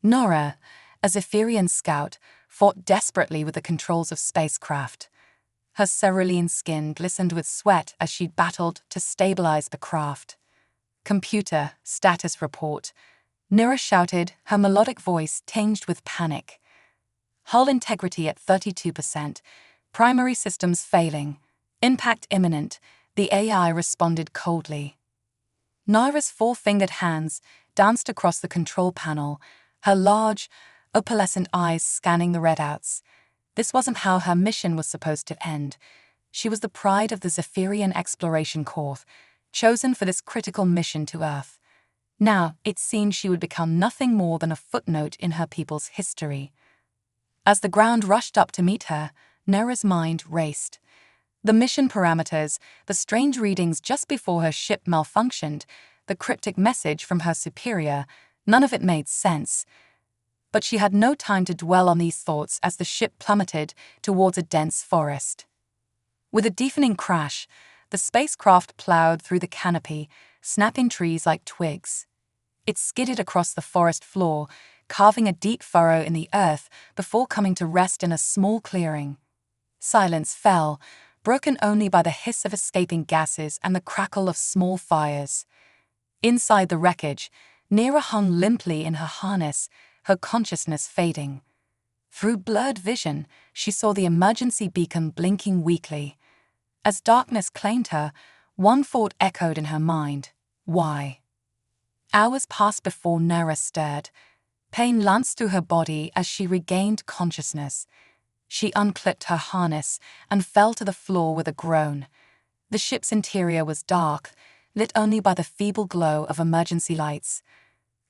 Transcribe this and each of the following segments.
Nora, a Zephyrian scout, fought desperately with the controls of spacecraft. Her cerulean skin glistened with sweat as she battled to stabilize the craft. "Computer, status report," Nora shouted, her melodic voice tinged with panic. "Hull integrity at 32%, primary systems failing, impact imminent," the AI responded coldly. Nora's four-fingered hands danced across the control panel, her large, opalescent eyes scanning the readouts. This wasn't how her mission was supposed to end. She was the pride of the Zephyrian Exploration Corps, chosen for this critical mission to Earth. Now, it seemed she would become nothing more than a footnote in her people's history. As the ground rushed up to meet her, Nora's mind raced. The mission parameters, the strange readings just before her ship malfunctioned, the cryptic message from her superior, none of it made sense. But she had no time to dwell on these thoughts as the ship plummeted towards a dense forest. With a deafening crash, the spacecraft plowed through the canopy, snapping trees like twigs. It skidded across the forest floor, carving a deep furrow in the earth before coming to rest in a small clearing. Silence fell, broken only by the hiss of escaping gases and the crackle of small fires. Inside the wreckage, Nera hung limply in her harness, her consciousness fading. Through blurred vision, she saw the emergency beacon blinking weakly. As darkness claimed her, one thought echoed in her mind: why? Hours passed before Nera stirred. Pain lanced through her body as she regained consciousness. She unclipped her harness and fell to the floor with a groan. The ship's interior was dark, lit only by the feeble glow of emergency lights.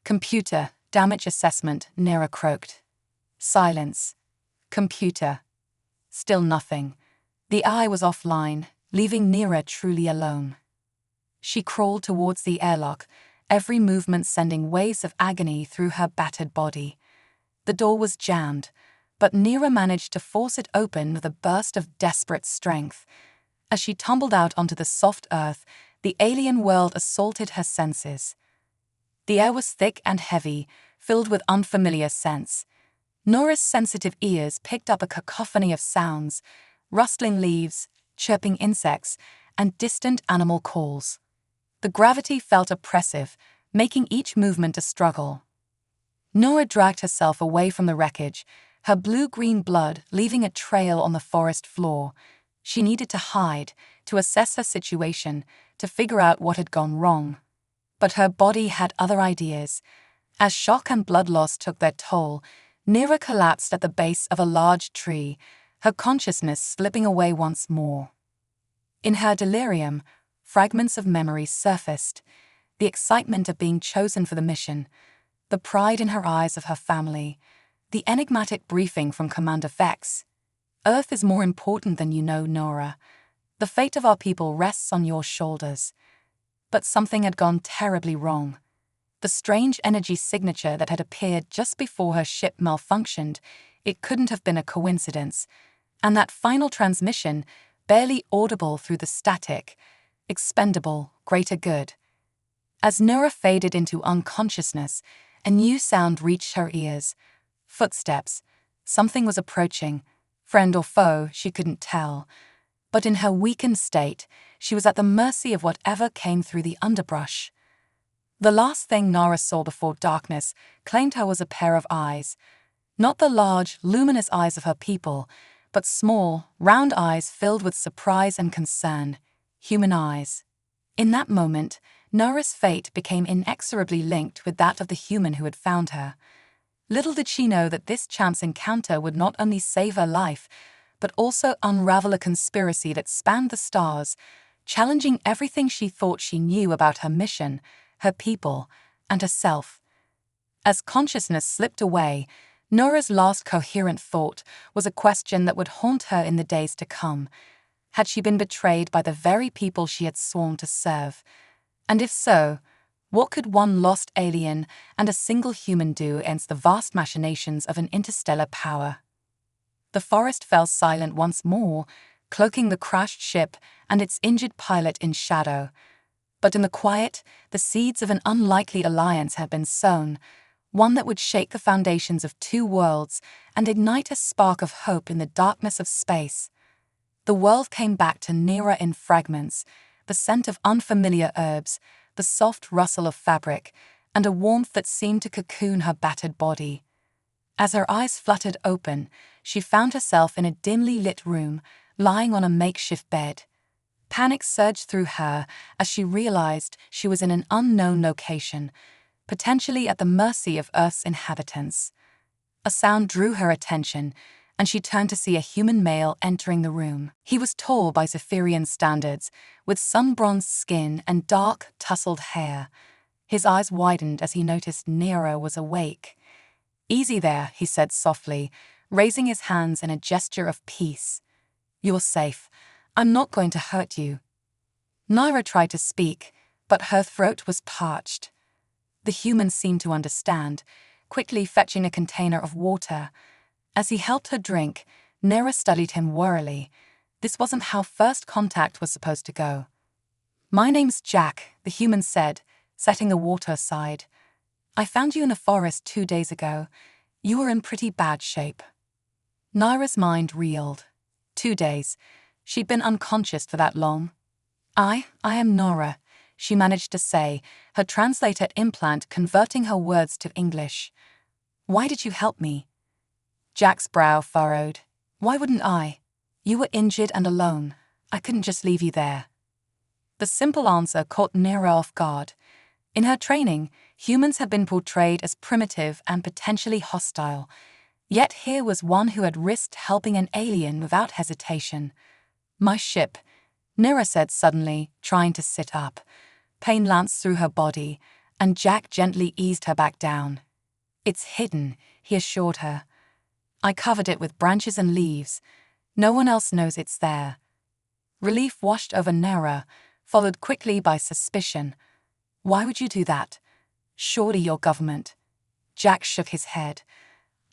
"Computer, damage assessment," Nera croaked. Silence. "Computer." Still nothing. The eye was offline, leaving Nera truly alone. She crawled towards the airlock, every movement sending waves of agony through her battered body. The door was jammed, but Nera managed to force it open with a burst of desperate strength. As she tumbled out onto the soft earth, the alien world assaulted her senses. The air was thick and heavy, filled with unfamiliar scents. Nora's sensitive ears picked up a cacophony of sounds: rustling leaves, chirping insects, and distant animal calls. The gravity felt oppressive, making each movement a struggle. Nora dragged herself away from the wreckage, her blue-green blood leaving a trail on the forest floor. She needed to hide, to assess her situation, to figure out what had gone wrong. But her body had other ideas. As shock and blood loss took their toll, Nera collapsed at the base of a large tree, her consciousness slipping away once more. In her delirium, fragments of memory surfaced: the excitement of being chosen for the mission, the pride in her eyes of her family, the enigmatic briefing from Commander Vex. "Earth is more important than you know, Nora. The fate of our people rests on your shoulders." But something had gone terribly wrong. The strange energy signature that had appeared just before her ship malfunctioned, it couldn't have been a coincidence. And that final transmission, barely audible through the static: "Expendable, greater good." As Nora faded into unconsciousness, a new sound reached her ears. Footsteps. Something was approaching. Friend or foe, she couldn't tell. But in her weakened state, she was at the mercy of whatever came through the underbrush. The last thing Nora saw before darkness claimed her was a pair of eyes. Not the large, luminous eyes of her people, but small, round eyes filled with surprise and concern. Human eyes. In that moment, Nora's fate became inexorably linked with that of the human who had found her. Little did she know that this chance encounter would not only save her life, but also unravel a conspiracy that spanned the stars, challenging everything she thought she knew about her mission, her people, and herself. As consciousness slipped away, Nora's last coherent thought was a question that would haunt her in the days to come. Had she been betrayed by the very people she had sworn to serve? And if so, what could one lost alien and a single human do against the vast machinations of an interstellar power? The forest fell silent once more, cloaking the crashed ship and its injured pilot in shadow. But in the quiet, the seeds of an unlikely alliance had been sown, one that would shake the foundations of two worlds and ignite a spark of hope in the darkness of space. The world came back to Nera in fragments, the scent of unfamiliar herbs, the soft rustle of fabric, and a warmth that seemed to cocoon her battered body. As her eyes fluttered open, she found herself in a dimly lit room, lying on a makeshift bed. Panic surged through her as she realized she was in an unknown location, potentially at the mercy of Earth's inhabitants. A sound drew her attention, and she turned to see a human male entering the room. He was tall by Zephyrian standards, with sun-bronzed skin and dark, tousled hair. His eyes widened as he noticed Nera was awake. "Easy there," he said softly, raising his hands in a gesture of peace. "You're safe. I'm not going to hurt you." Nera tried to speak, but her throat was parched. The human seemed to understand, quickly fetching a container of water. As he helped her drink, Nera studied him warily. This wasn't how first contact was supposed to go. "My name's Jack," the human said, setting the water aside. "I found you in the forest 2 days ago. You were in pretty bad shape." Nera's mind reeled. 2 days. She'd been unconscious for that long. I am Nora," she managed to say, her translator implant converting her words to English. "Why did you help me?" Jack's brow furrowed. "Why wouldn't I? You were injured and alone. I couldn't just leave you there." The simple answer caught Nera off guard. In her training, humans had been portrayed as primitive and potentially hostile. Yet here was one who had risked helping an alien without hesitation. "My ship," Nera said suddenly, trying to sit up. Pain lanced through her body, and Jack gently eased her back down. "It's hidden," he assured her. "I covered it with branches and leaves. No one else knows it's there." Relief washed over Nera, followed quickly by suspicion. "Why would you do that? Surely your government." Jack shook his head.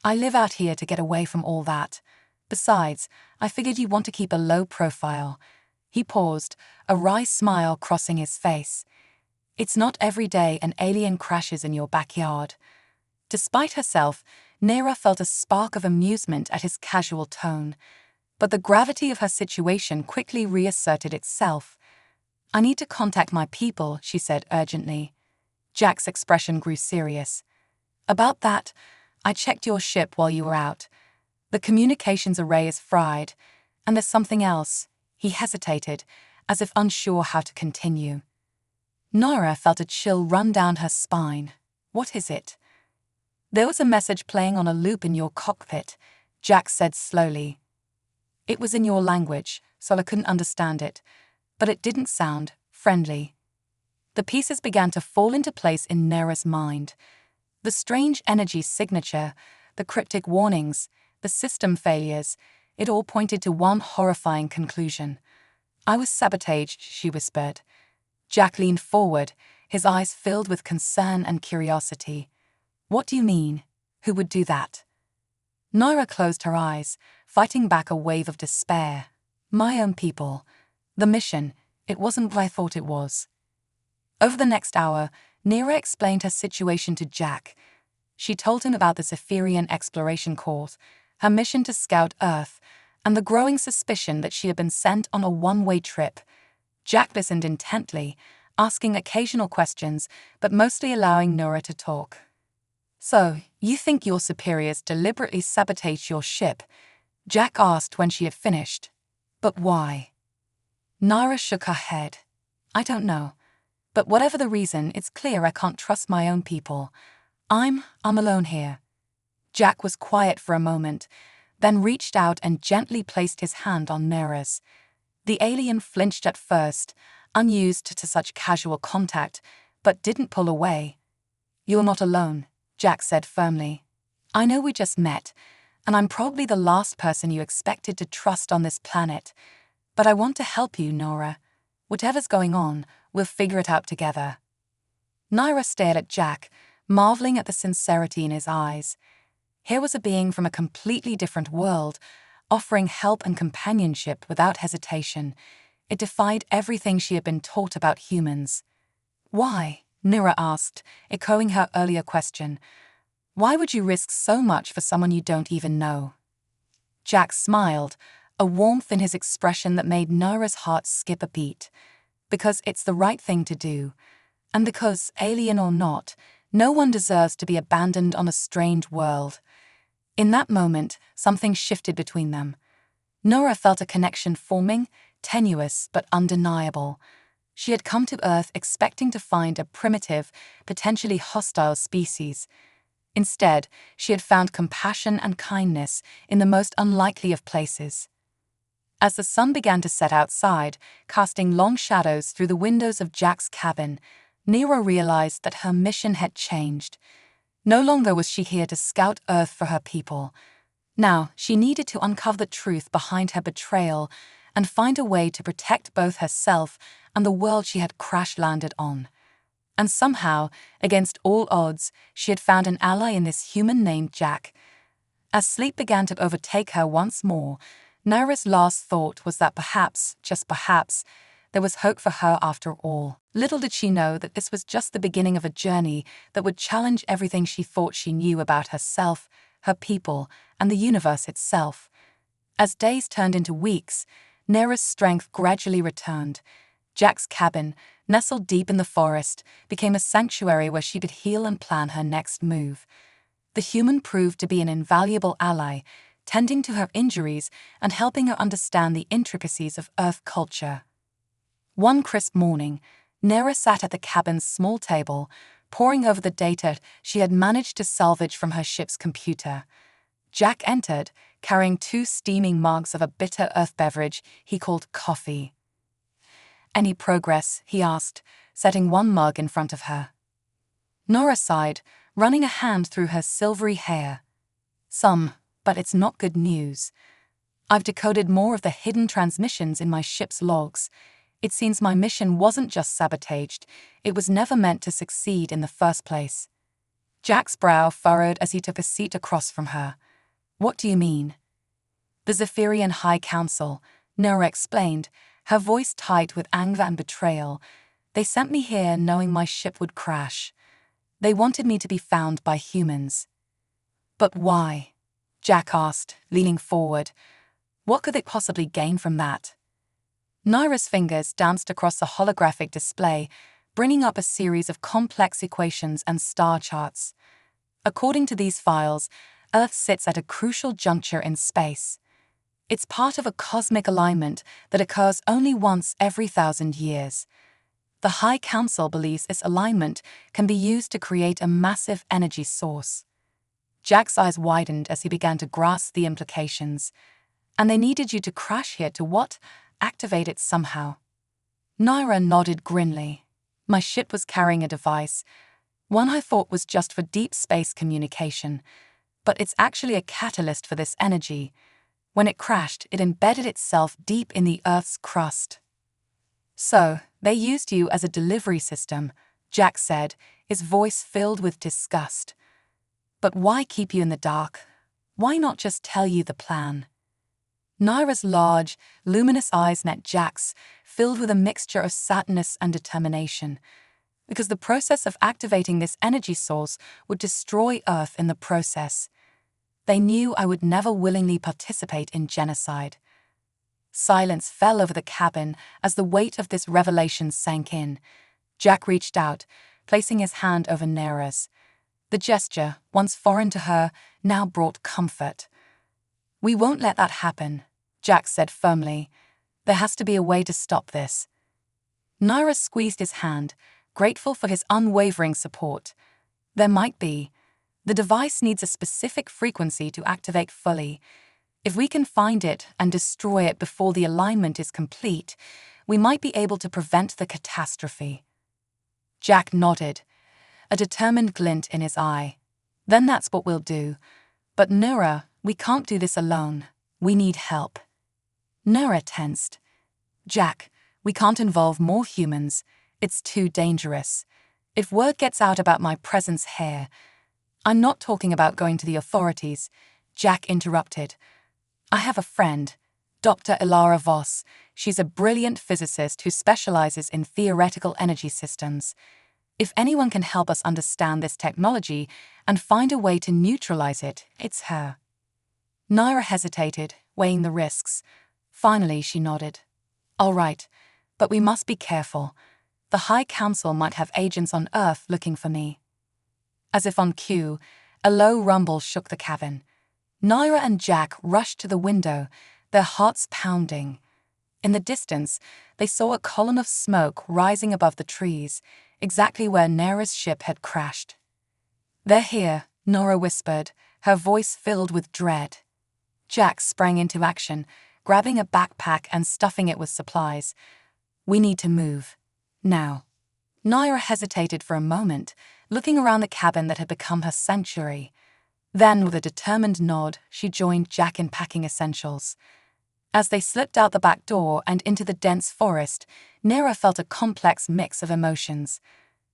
"I live out here to get away from all that. Besides, I figured you want to keep a low profile." He paused, a wry smile crossing his face. "It's not every day an alien crashes in your backyard." Despite herself, Nera felt a spark of amusement at his casual tone. But the gravity of her situation quickly reasserted itself. "I need to contact my people," she said urgently. Jack's expression grew serious. "About that, I checked your ship while you were out. The communications array is fried, and there's something else." He hesitated, as if unsure how to continue. Nora felt a chill run down her spine. "What is it?" "There was a message playing on a loop in your cockpit," Jack said slowly. "It was in your language, so I couldn't understand it, but it didn't sound friendly." The pieces began to fall into place in Nera's mind. The strange energy signature, the cryptic warnings, the system failures, it all pointed to one horrifying conclusion. "I was sabotaged," she whispered. Jack leaned forward, his eyes filled with concern and curiosity. "What do you mean? Who would do that?" Nora closed her eyes, fighting back a wave of despair. "My own people. The mission, it wasn't what I thought it was." Over the next hour, Nera explained her situation to Jack. She told him about the Zephyrian exploration course, her mission to scout Earth, and the growing suspicion that she had been sent on a one-way trip. Jack listened intently, asking occasional questions, but mostly allowing Nora to talk. "So, you think your superiors deliberately sabotaged your ship?" Jack asked when she had finished. "But why?" Nara shook her head. "I don't know. But whatever the reason, it's clear I can't trust my own people. I'm alone here." Jack was quiet for a moment, then reached out and gently placed his hand on Nera's. The alien flinched at first, unused to such casual contact, but didn't pull away. "You're not alone," Jack said firmly. "I know we just met, and I'm probably the last person you expected to trust on this planet. But I want to help you, Nora. Whatever's going on, we'll figure it out together." Nora stared at Jack, marveling at the sincerity in his eyes. Here was a being from a completely different world, offering help and companionship without hesitation. It defied everything she had been taught about humans. "Why?" Nora asked, echoing her earlier question. Why would you risk so much for someone you don't even know? Jack smiled, a warmth in his expression that made Nora's heart skip a beat. Because it's the right thing to do. And because, alien or not, no one deserves to be abandoned on a strange world. In that moment, something shifted between them. Nora felt a connection forming, tenuous but undeniable. She had come to Earth expecting to find a primitive, potentially hostile species. Instead, she had found compassion and kindness in the most unlikely of places. As the sun began to set outside, casting long shadows through the windows of Jack's cabin, Nora realized that her mission had changed. No longer was she here to scout Earth for her people. Now, she needed to uncover the truth behind her betrayal and find a way to protect both herself and the world she had crash-landed on. And somehow, against all odds, she had found an ally in this human named Jack. As sleep began to overtake her once more, Nora's last thought was that perhaps, just perhaps, there was hope for her after all. Little did she know that this was just the beginning of a journey that would challenge everything she thought she knew about herself, her people, and the universe itself. As days turned into weeks, Nora's strength gradually returned. Jack's cabin, nestled deep in the forest, became a sanctuary where she could heal and plan her next move. The human proved to be an invaluable ally, tending to her injuries and helping her understand the intricacies of Earth culture. One crisp morning, Nora sat at the cabin's small table, poring over the data she had managed to salvage from her ship's computer. Jack entered, carrying 2 steaming mugs of a bitter earth beverage he called coffee. "Any progress?" he asked, setting one mug in front of her. Nora sighed, running a hand through her silvery hair. "Some, but it's not good news. I've decoded more of the hidden transmissions in my ship's logs. It seems my mission wasn't just sabotaged, it was never meant to succeed in the first place." Jack's brow furrowed as he took a seat across from her. "What do you mean?" "The Zephyrian High Council," Nora explained, her voice tight with anger and betrayal. "They sent me here knowing my ship would crash. They wanted me to be found by humans." "But why?" Jack asked, leaning forward. "What could they possibly gain from that?" Nora's fingers danced across the holographic display, bringing up a series of complex equations and star charts. According to these files, Earth sits at a crucial juncture in space. It's part of a cosmic alignment that occurs only once every 1,000 years. The High Council believes this alignment can be used to create a massive energy source. Jack's eyes widened as he began to grasp the implications. "And they needed you to crash here to what? Activate it somehow." Nora nodded grimly. "My ship was carrying a device, one I thought was just for deep space communication, but it's actually a catalyst for this energy. When it crashed, it embedded itself deep in the Earth's crust." "So, they used you as a delivery system," Jack said, his voice filled with disgust. "But why keep you in the dark? Why not just tell you the plan?" Nora's large, luminous eyes met Jack's, filled with a mixture of sadness and determination. Because the process of activating this energy source would destroy Earth in the process. They knew I would never willingly participate in genocide. Silence fell over the cabin as the weight of this revelation sank in. Jack reached out, placing his hand over Nora's. The gesture, once foreign to her, now brought comfort. "We won't let that happen," Jack said firmly. "There has to be a way to stop this." Nora squeezed his hand, grateful for his unwavering support. "There might be. The device needs a specific frequency to activate fully. If we can find it and destroy it before the alignment is complete, we might be able to prevent the catastrophe." Jack nodded, a determined glint in his eye. "Then that's what we'll do. But Nora, we can't do this alone. We need help." Nora tensed. "Jack, we can't involve more humans. It's too dangerous. If word gets out about my presence here—" "I'm not talking about going to the authorities," Jack interrupted. "I have a friend, Dr. Ilara Voss. She's a brilliant physicist who specializes in theoretical energy systems. If anyone can help us understand this technology and find a way to neutralize it, it's her. Naira hesitated, weighing the risks. Finally, she nodded. All right, but we must be careful. The High Council might have agents on Earth looking for me. As if on cue, a low rumble shook the cabin. Naira and Jack rushed to the window, their hearts pounding. In the distance, they saw a column of smoke rising above the trees, exactly where Naira's ship had crashed. They're here, Nora whispered, her voice filled with dread. Jack sprang into action, grabbing a backpack and stuffing it with supplies. We need to move. Now. Naira hesitated for a moment, looking around the cabin that had become her sanctuary. Then, with a determined nod, she joined Jack in packing essentials. As they slipped out the back door and into the dense forest, Naira felt a complex mix of emotions.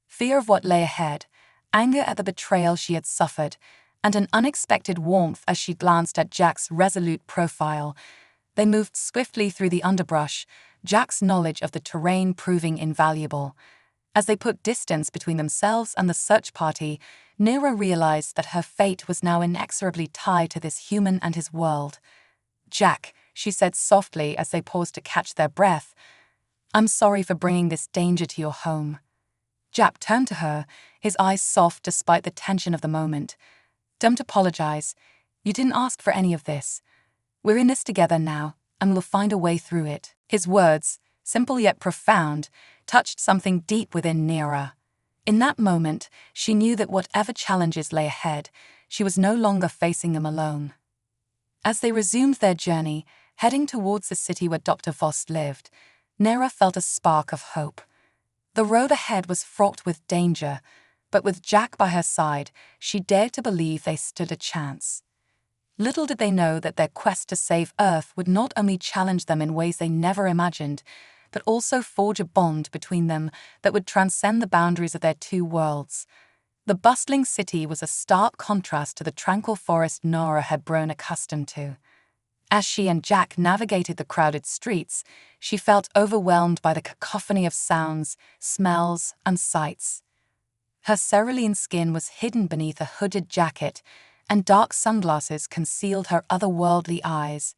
Fear of what lay ahead, anger at the betrayal she had suffered, and an unexpected warmth as she glanced at Jack's resolute profile. They moved swiftly through the underbrush, Jack's knowledge of the terrain proving invaluable. As they put distance between themselves and the search party, Naira realized that her fate was now inexorably tied to this human and his world. Jack, she said softly as they paused to catch their breath, I'm sorry for bringing this danger to your home. Jack turned to her, his eyes soft despite the tension of the moment. Don't apologize. You didn't ask for any of this. We're in this together now, and we'll find a way through it. His words, simple yet profound, touched something deep within Naira. In that moment, she knew that whatever challenges lay ahead, she was no longer facing them alone. As they resumed their journey, heading towards the city where Dr. Voss lived, Naira felt a spark of hope. The road ahead was fraught with danger, but with Jack by her side, she dared to believe they stood a chance. Little did they know that their quest to save Earth would not only challenge them in ways they never imagined, but also forge a bond between them that would transcend the boundaries of their two worlds. The bustling city was a stark contrast to the tranquil forest Naira had grown accustomed to. As she and Jack navigated the crowded streets, she felt overwhelmed by the cacophony of sounds, smells, and sights. Her cerulean skin was hidden beneath a hooded jacket, and dark sunglasses concealed her otherworldly eyes.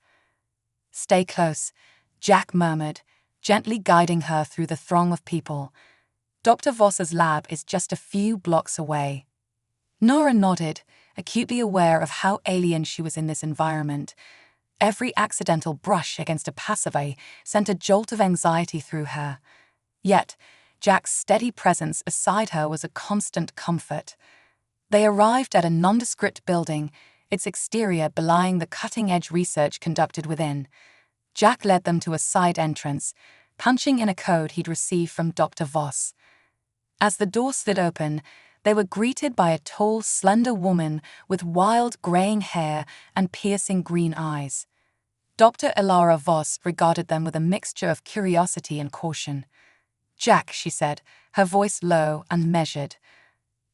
Stay close, Jack murmured, gently guiding her through the throng of people. Dr. Voss's lab is just a few blocks away. Naira nodded, acutely aware of how alien she was in this environment. Every accidental brush against a passerby sent a jolt of anxiety through her. Yet, Jack's steady presence beside her was a constant comfort. They arrived at a nondescript building, its exterior belying the cutting-edge research conducted within. Jack led them to a side entrance, punching in a code he'd received from Dr. Voss. As the door slid open, they were greeted by a tall, slender woman with wild, graying hair and piercing green eyes. Dr. Elara Voss regarded them with a mixture of curiosity and caution. Jack, she said, her voice low and measured,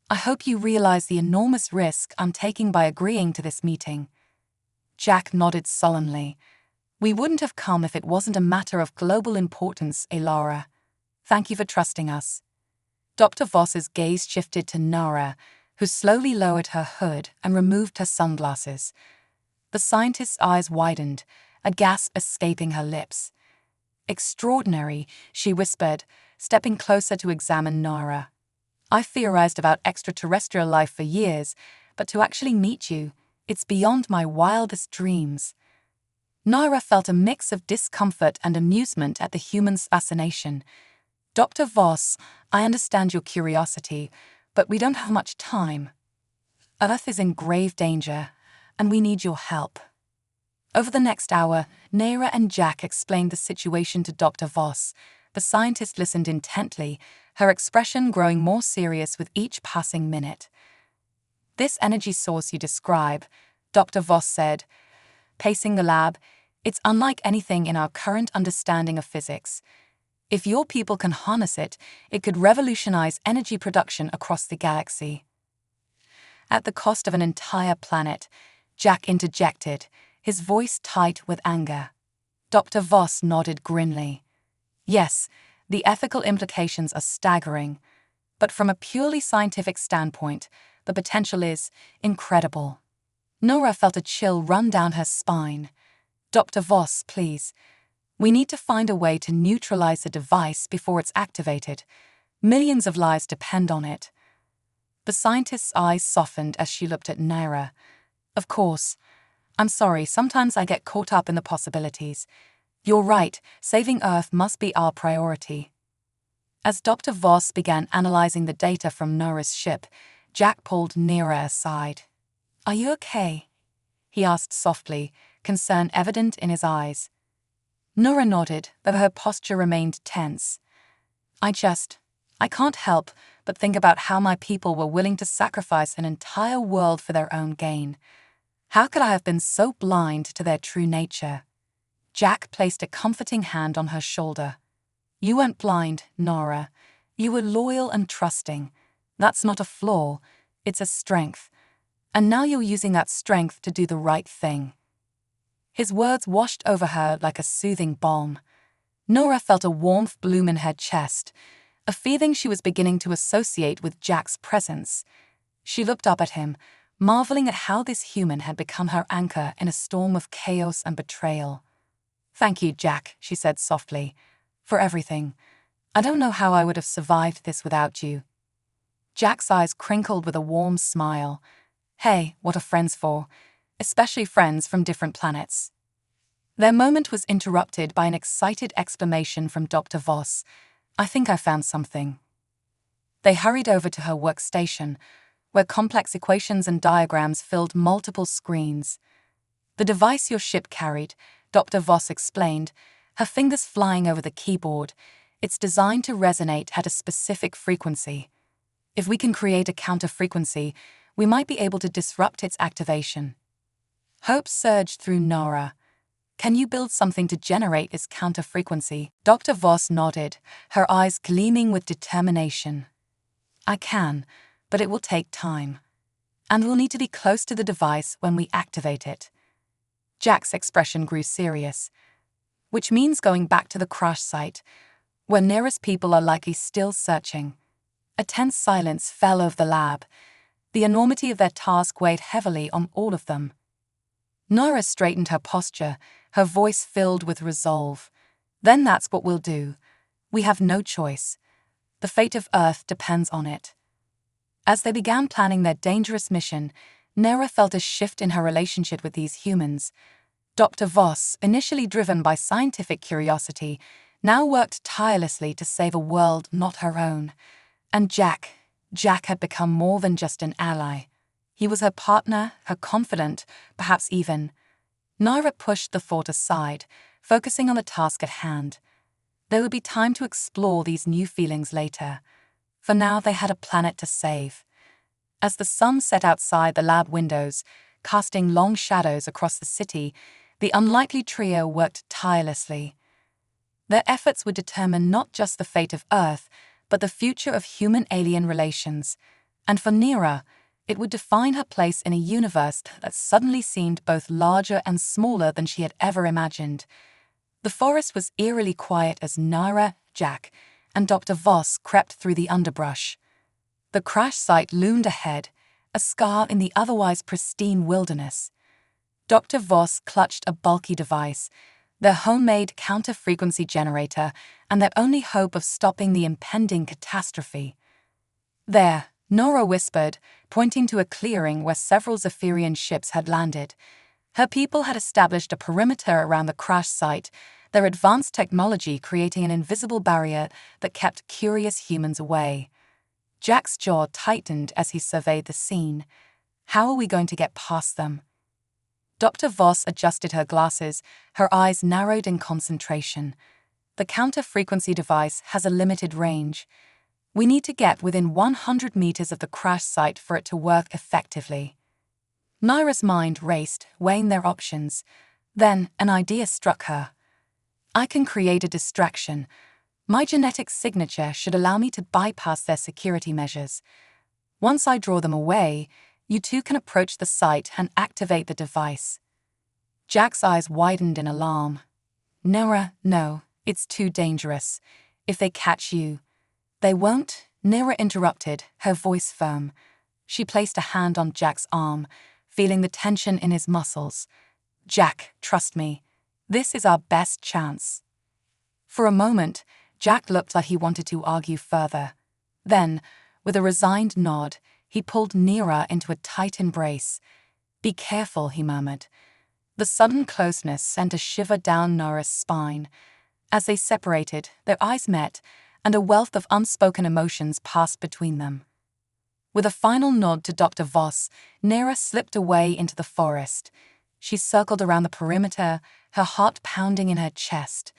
I hope you realize the enormous risk I'm taking by agreeing to this meeting. Jack nodded sullenly. We wouldn't have come if it wasn't a matter of global importance, Elara. Thank you for trusting us. Dr. Voss's gaze shifted to Naira, who slowly lowered her hood and removed her sunglasses. The scientist's eyes widened, a gasp escaping her lips. Extraordinary, she whispered, stepping closer to examine Naira. I've theorized about extraterrestrial life for years, but to actually meet you, it's beyond my wildest dreams. Naira felt a mix of discomfort and amusement at the human's fascination. Dr. Voss, I understand your curiosity, but we don't have much time. Earth is in grave danger, and we need your help. Over the next hour, Naira and Jack explained the situation to Dr. Voss. The scientist listened intently, her expression growing more serious with each passing minute. This energy source you describe, Dr. Voss said, pacing the lab, it's unlike anything in our current understanding of physics. If your people can harness it, it could revolutionize energy production across the galaxy. At the cost of an entire planet, Jack interjected, his voice tight with anger. Dr. Voss nodded grimly. Yes, the ethical implications are staggering, but from a purely scientific standpoint, the potential is incredible. Nora felt a chill run down her spine. Dr. Voss, please. We need to find a way to neutralize the device before it's activated. Millions of lives depend on it. The scientist's eyes softened as she looked at Naira. Of course. I'm sorry, sometimes I get caught up in the possibilities. You're right, saving Earth must be our priority. As Dr. Voss began analyzing the data from Nora's ship, Jack pulled Naira aside. Are you okay? He asked softly, concern evident in his eyes. Nora nodded, though her posture remained tense. I can't help but think about how my people were willing to sacrifice an entire world for their own gain. How could I have been so blind to their true nature? Jack placed a comforting hand on her shoulder. You weren't blind, Nora. You were loyal and trusting. That's not a flaw, it's a strength. And now you're using that strength to do the right thing. His words washed over her like a soothing balm. Nora felt a warmth bloom in her chest, a feeling she was beginning to associate with Jack's presence. She looked up at him, marveling at how this human had become her anchor in a storm of chaos and betrayal. Thank you, Jack, she said softly, for everything. I don't know how I would have survived this without you. Jack's eyes crinkled with a warm smile. Hey, what are friends for? Especially friends from different planets. Their moment was interrupted by an excited exclamation from Dr. Voss. I think I found something. They hurried over to her workstation, where complex equations and diagrams filled multiple screens. The device your ship carried, Dr. Voss explained, her fingers flying over the keyboard. It's designed to resonate at a specific frequency. If we can create a counter-frequency, we might be able to disrupt its activation. Hope surged through Nora. Can you build something to generate this counter-frequency? Dr. Voss nodded, her eyes gleaming with determination. I can, but it will take time. And we'll need to be close to the device when we activate it. Jack's expression grew serious. Which means going back to the crash site, where nearest people are likely still searching. A tense silence fell over the lab. The enormity of their task weighed heavily on all of them. Nora straightened her posture, her voice filled with resolve. Then that's what we'll do. We have no choice. The fate of Earth depends on it. As they began planning their dangerous mission, Nora felt a shift in her relationship with these humans. Dr. Voss, initially driven by scientific curiosity, now worked tirelessly to save a world not her own. And Jack had become more than just an ally. He was her partner, her confidant, perhaps even. Nora pushed the thought aside, focusing on the task at hand. There would be time to explore these new feelings later. For now, they had a planet to save. As the sun set outside the lab windows, casting long shadows across the city, the unlikely trio worked tirelessly. Their efforts would determine not just the fate of Earth, but the future of human-alien relations. And for Nora, it would define her place in a universe that suddenly seemed both larger and smaller than she had ever imagined. The forest was eerily quiet as Naira, Jack, and Dr. Voss crept through the underbrush. The crash site loomed ahead, a scar in the otherwise pristine wilderness. Dr. Voss clutched a bulky device, their homemade counter-frequency generator, and their only hope of stopping the impending catastrophe. There, Nora whispered, pointing to a clearing where several Zephyrian ships had landed. Her people had established a perimeter around the crash site, their advanced technology creating an invisible barrier that kept curious humans away. Jack's jaw tightened as he surveyed the scene. How are we going to get past them? Dr. Voss adjusted her glasses, her eyes narrowed in concentration. The counter-frequency device has a limited range. We need to get within 100 meters of the crash site for it to work effectively. Naira's mind raced, weighing their options. Then an idea struck her. I can create a distraction. My genetic signature should allow me to bypass their security measures. Once I draw them away, you two can approach the site and activate the device. Jack's eyes widened in alarm. Nora, no, it's too dangerous. If they catch you, they won't, Nira interrupted, her voice firm. She placed a hand on Jack's arm, feeling the tension in his muscles. "Jack, trust me. This is our best chance." For a moment, Jack looked like he wanted to argue further. Then, with a resigned nod, he pulled Nira into a tight embrace. "Be careful," he murmured. The sudden closeness sent a shiver down Nira's spine. As they separated, their eyes met, and a wealth of unspoken emotions passed between them. With a final nod to Dr. Voss, Nira slipped away into the forest. She circled around the perimeter, her heart pounding in her chest.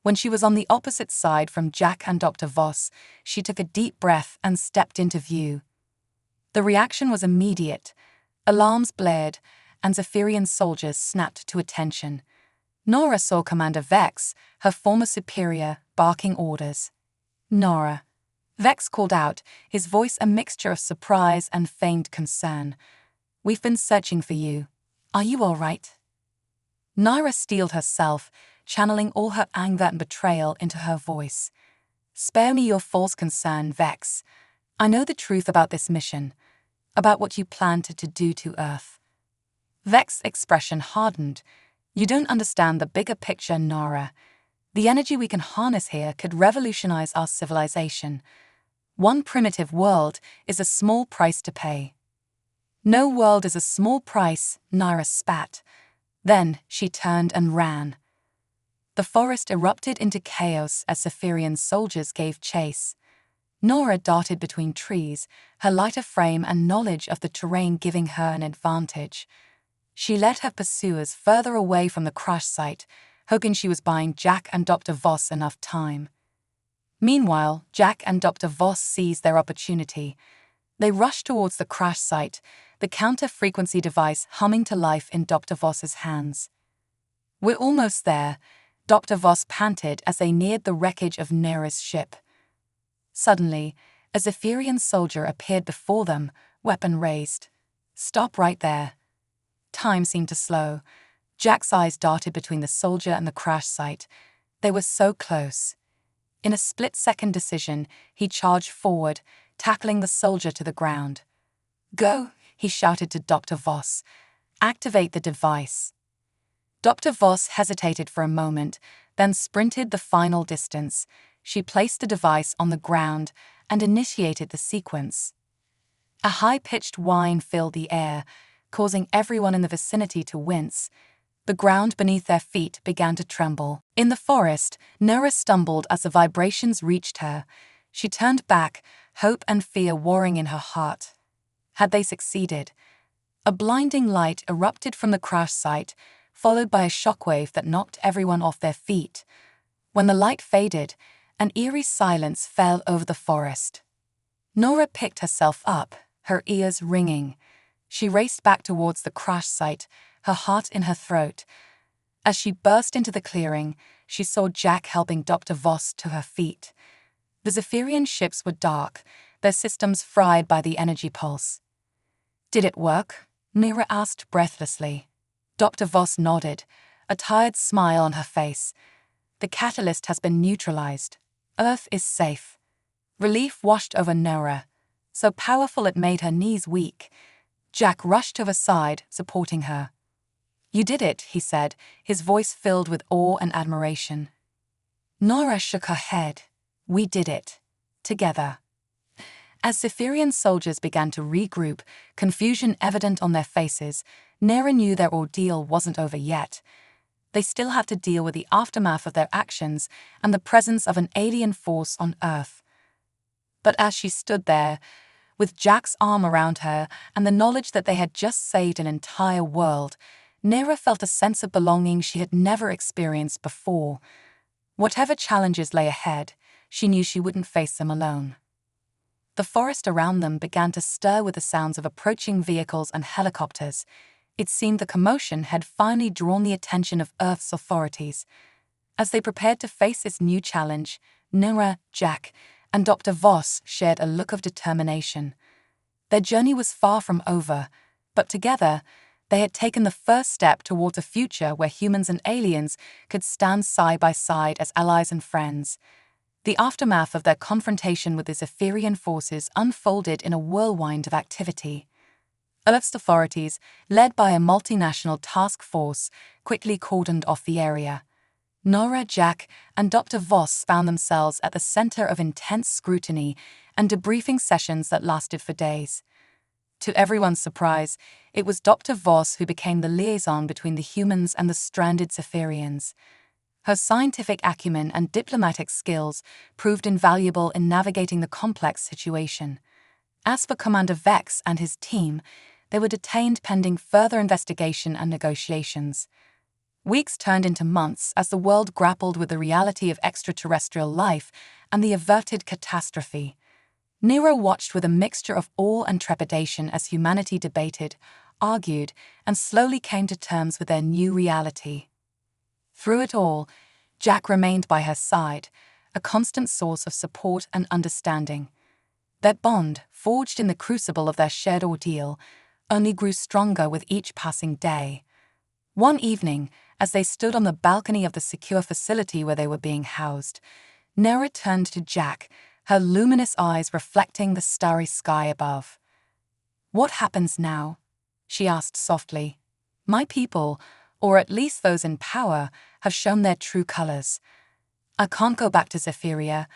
When she was on the opposite side from Jack and Dr. Voss, she took a deep breath and stepped into view. The reaction was immediate. Alarms blared, and Zephyrian soldiers snapped to attention. Nora saw Commander Vex, her former superior, barking orders. "Nora." Vex called out, his voice a mixture of surprise and feigned concern. "We've been searching for you. Are you all right?" Nara steeled herself, channeling all her anger and betrayal into her voice. "Spare me your false concern, Vex. I know the truth about this mission, about what you planned to do to Earth." Vex's expression hardened. "You don't understand the bigger picture, Nara. The energy we can harness here could revolutionize our civilization. One primitive world is a small price to pay." "No world is a small price," Nara spat. Then she turned and ran. The forest erupted into chaos as Zephyrian soldiers gave chase. Nora darted between trees, her lighter frame and knowledge of the terrain giving her an advantage. She led her pursuers further away from the crash site, hoping she was buying Jack and Dr. Voss enough time. Meanwhile, Jack and Dr. Voss seized their opportunity. They rushed towards the crash site, the counter-frequency device humming to life in Dr. Voss's hands. "We're almost there," Dr. Voss panted as they neared the wreckage of Nera's ship. Suddenly, a Zephyrian soldier appeared before them, weapon raised. "Stop right there." Time seemed to slow. Jack's eyes darted between the soldier and the crash site. They were so close. In a split-second decision, he charged forward, tackling the soldier to the ground. "Go," he shouted to Dr. Voss. "Activate the device." Dr. Voss hesitated for a moment, then sprinted the final distance. She placed the device on the ground and initiated the sequence. A high-pitched whine filled the air, causing everyone in the vicinity to wince. The ground beneath their feet began to tremble. In the forest, Nora stumbled as the vibrations reached her. She turned back, hope and fear warring in her heart. Had they succeeded? A blinding light erupted from the crash site, followed by a shockwave that knocked everyone off their feet. When the light faded, an eerie silence fell over the forest. Nora picked herself up, her ears ringing. She raced back towards the crash site, her heart in her throat. As she burst into the clearing, she saw Jack helping Dr. Voss to her feet. The Zephyrian ships were dark, their systems fried by the energy pulse. "Did it work?" Nira asked breathlessly. Dr. Voss nodded, a tired smile on her face. "The catalyst has been neutralized. Earth is safe." Relief washed over Nora, so powerful it made her knees weak. Jack rushed to her side, supporting her. "You did it," he said, his voice filled with awe and admiration. Nora shook her head. "We did it. Together." As Zephyrian soldiers began to regroup, confusion evident on their faces, Nera knew their ordeal wasn't over yet. They still had to deal with the aftermath of their actions and the presence of an alien force on Earth. But as she stood there, with Jack's arm around her and the knowledge that they had just saved an entire world, Nera felt a sense of belonging she had never experienced before. Whatever challenges lay ahead, she knew she wouldn't face them alone. The forest around them began to stir with the sounds of approaching vehicles and helicopters. It seemed the commotion had finally drawn the attention of Earth's authorities. As they prepared to face this new challenge, Nera, Jack, and Dr. Voss shared a look of determination. Their journey was far from over, but together, they had taken the first step towards a future where humans and aliens could stand side by side as allies and friends. The aftermath of their confrontation with the Zephyrian forces unfolded in a whirlwind of activity. Earth's authorities, led by a multinational task force, quickly cordoned off the area. Nora, Jack, and Dr. Voss found themselves at the center of intense scrutiny and debriefing sessions that lasted for days. To everyone's surprise, it was Dr. Voss who became the liaison between the humans and the stranded Zephyrians. Her scientific acumen and diplomatic skills proved invaluable in navigating the complex situation. As for Commander Vex and his team, they were detained pending further investigation and negotiations. Weeks turned into months as the world grappled with the reality of extraterrestrial life and the averted catastrophe. Nero watched with a mixture of awe and trepidation as humanity debated, argued, and slowly came to terms with their new reality. Through it all, Jack remained by her side, a constant source of support and understanding. Their bond, forged in the crucible of their shared ordeal, only grew stronger with each passing day. One evening, as they stood on the balcony of the secure facility where they were being housed, Nera turned to Jack, her luminous eyes reflecting the starry sky above. "What happens now?" she asked softly. "My people, or at least those in power, have shown their true colors. I can't go back to Zephyria,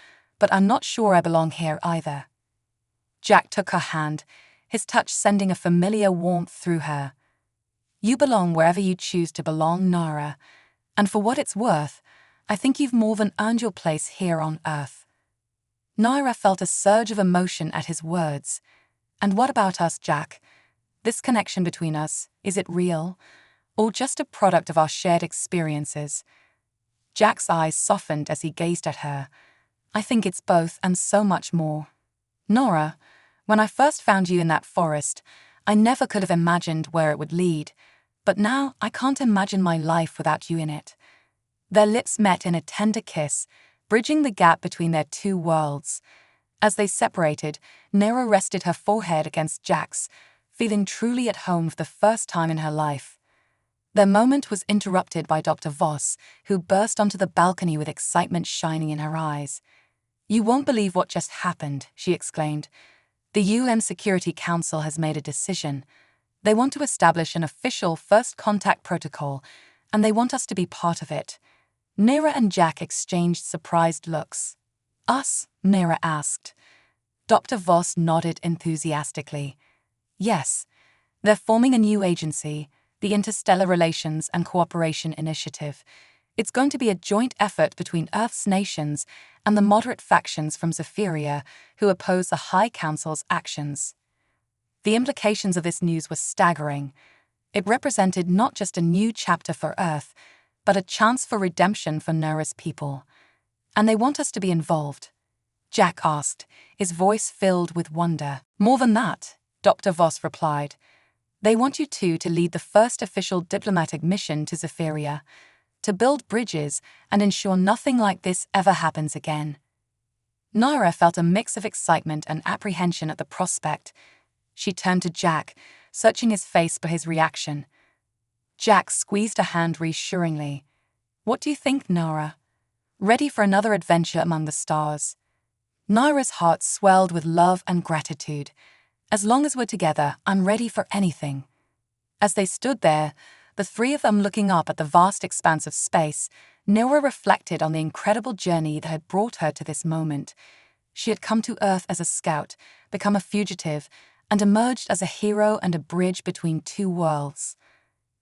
but I'm not sure I belong here either." Jack took her hand, his touch sending a familiar warmth through her. "You belong wherever you choose to belong, Nara, and for what it's worth, I think you've more than earned your place here on Earth." Naira felt a surge of emotion at his words. "And what about us, Jack? This connection between us, is it real, or just a product of our shared experiences?" Jack's eyes softened as he gazed at her. "I think it's both and so much more. Nora, when I first found you in that forest, I never could have imagined where it would lead, but now I can't imagine my life without you in it." Their lips met in a tender kiss, bridging the gap between their two worlds. As they separated, Nera rested her forehead against Jack's, feeling truly at home for the first time in her life. Their moment was interrupted by Dr. Voss, who burst onto the balcony with excitement shining in her eyes. "You won't believe what just happened," she exclaimed. "The UN Security Council has made a decision. They want to establish an official first contact protocol, and they want us to be part of it." Nera and Jack exchanged surprised looks. "Us?" Nera asked. Dr. Voss nodded enthusiastically. "Yes, they're forming a new agency, the Interstellar Relations and Cooperation Initiative. It's going to be a joint effort between Earth's nations and the moderate factions from Zephyria who oppose the High Council's actions." The implications of this news were staggering. It represented not just a new chapter for Earth, but a chance for redemption for Nera's people. "And they want us to be involved?" Jack asked, his voice filled with wonder. "More than that," Dr. Voss replied. "They want you two to lead the first official diplomatic mission to Zephyria, to build bridges and ensure nothing like this ever happens again." Nara felt a mix of excitement and apprehension at the prospect. She turned to Jack, searching his face for his reaction. Jack squeezed her hand reassuringly. "What do you think, Nara? Ready for another adventure among the stars?" Nara's heart swelled with love and gratitude. "As long as we're together, I'm ready for anything." As they stood there, the three of them looking up at the vast expanse of space, Nora reflected on the incredible journey that had brought her to this moment. She had come to Earth as a scout, become a fugitive, and emerged as a hero and a bridge between two worlds.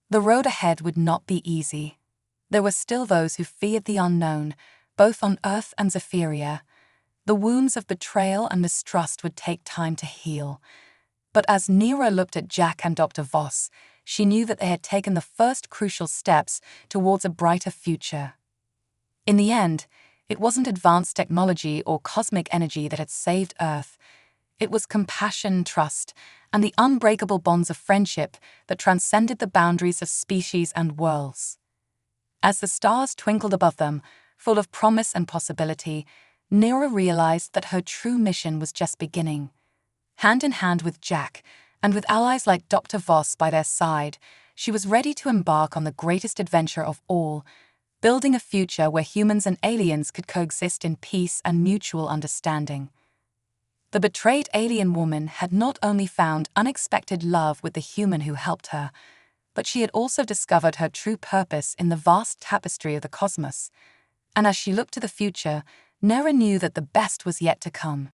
The road ahead would not be easy. There were still those who feared the unknown, both on Earth and Zephyria. The wounds of betrayal and mistrust would take time to heal. But as Nera looked at Jack and Dr. Voss, she knew that they had taken the first crucial steps towards a brighter future. In the end, it wasn't advanced technology or cosmic energy that had saved Earth. It was compassion, trust, and the unbreakable bonds of friendship that transcended the boundaries of species and worlds. As the stars twinkled above them, full of promise and possibility, Nera realized that her true mission was just beginning. Hand in hand with Jack, and with allies like Dr. Voss by their side, she was ready to embark on the greatest adventure of all, building a future where humans and aliens could coexist in peace and mutual understanding. The betrayed alien woman had not only found unexpected love with the human who helped her, but she had also discovered her true purpose in the vast tapestry of the cosmos. And as she looked to the future, Nera knew that the best was yet to come.